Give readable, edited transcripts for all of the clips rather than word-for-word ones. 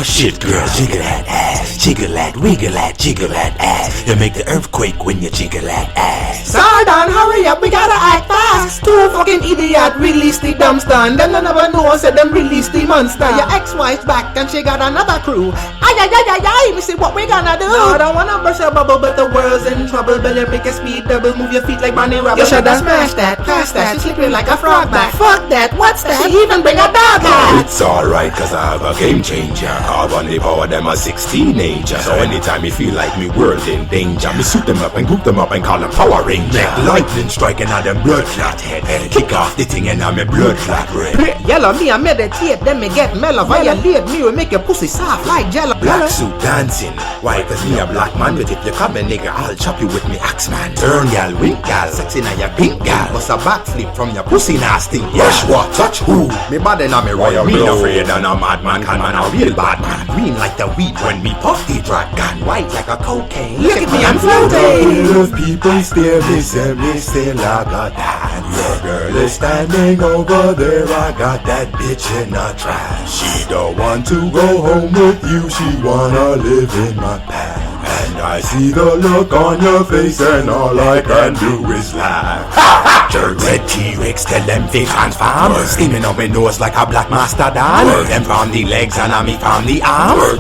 Oh shit, girl, jiggle that ass, jiggle that, wiggle that, jiggle that ass. You make the earthquake when you jiggle that ass. Sardan, hurry up, we gotta act fast. Two fucking idiot release the dumpster, and then I never know said them release the monster. Your ex-wife's back and she got another crew. Ay ay ay ay ay, me see what we gonna do. No, I don't wanna burst your bubble, but the world's in trouble. Better make a speed double, move your feet like Barney Rubble. You shoulda smashed that, pass that, she's slippery like a frog back. Fuck that, what's that? She even bring a dog hat. It's alright, cause I have a game changer. Call on the power, them a 16-ager. So anytime you feel like me world in danger, me suit them up and group them up and call them Power Ranger. Make lightning striking on them blood clot head. Kick off the thing and I'm a blood clot red. Yellow me, I meditate, then me get mellow. Violate me, we make your pussy soft like jello. Black suit dancing, why? Cause me a black man, but if you come a nigga, I'll chop you with me axe man. Turn gal, wink gal, sexy now your pink gal. Bust a backflip from your pussy nasty. Rush what, touch who? Me body now me royal. Me no afraid of no madman, can man a real bad man. Green like the weed when me puff the dragon. White like a cocaine. Look at me, I'm floating. If people stare, me still I got that. Your girl is standing over there, I got that bitch in a trash. She don't want to go home with you, she wanna live in my past. And I see the look on your face and all I can do is laugh. Jerk red T-Rex, tell them they transform. Steaming up my nose like a black mastodon. Them from the legs and I me from the arms.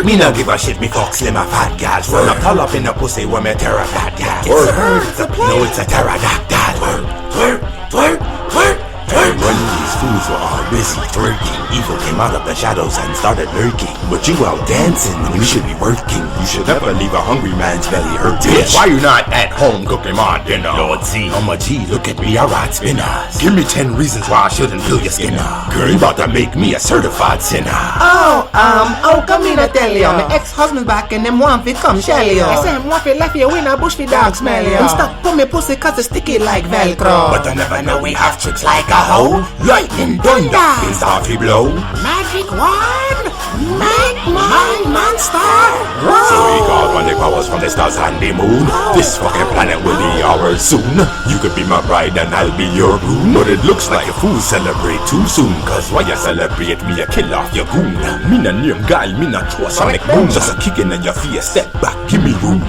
Me no give a shit, me fuck slim or fat gals. When I pull up in the pussy when me tear a fat gal. It's a bird, it's a plane. No, it's a pterodactyl. When these fools were all busy twerking, evil came out of the shadows and started lurking. But you out dancing when you should be working. You should never leave a hungry man's belly hurting. Bitch, why you not at home cooking my dinner? Lord Z, I'm a G, look at me, I ride spinners. Give me 10 reasons why I shouldn't peel your skin up. Girl, you about to make me a certified sinner. Come in, I tell you. My ex-husband back and them want fit come shell you. I say him want fit left you in a bush for dog smell you. I'm stuck for me pussy cause it's sticky like Velcro. But I never know we have tricks like a hoe. Lightning thunder, is off he blow. Magic wand, make my monster grow. So we call on the powers from the stars and the moon. This fucking planet will be ours soon. You could be my bride and I'll be your groom. But it looks like a fool celebrate too soon. Cause why you celebrate me, you kill off your goon. Me na name guy, me na throw a sonic boom. Just a kicking in your face, step back, give me room.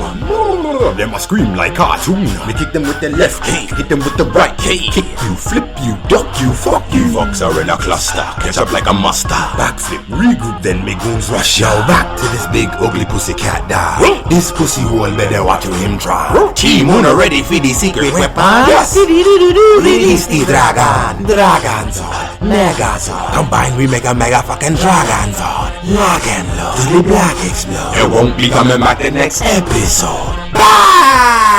Them a scream like cartoon. Me kick them with the left kick, hit them with the right kick. Kick you, flip you, duck you, fuck you. Fucks are in a cluster, catch up like a muster. Backflip, regroup, then me goons rush. Yo, back to this big ugly pussy cat die. This pussy hole better watch him try. Team Uno ready for the secret weapon. Yes, release the dragon. Dragonzord, Megazord. Combine we make a mega fucking Dragonzord. Lock and load, till the black explode. It won't be coming back the next episode. Bye!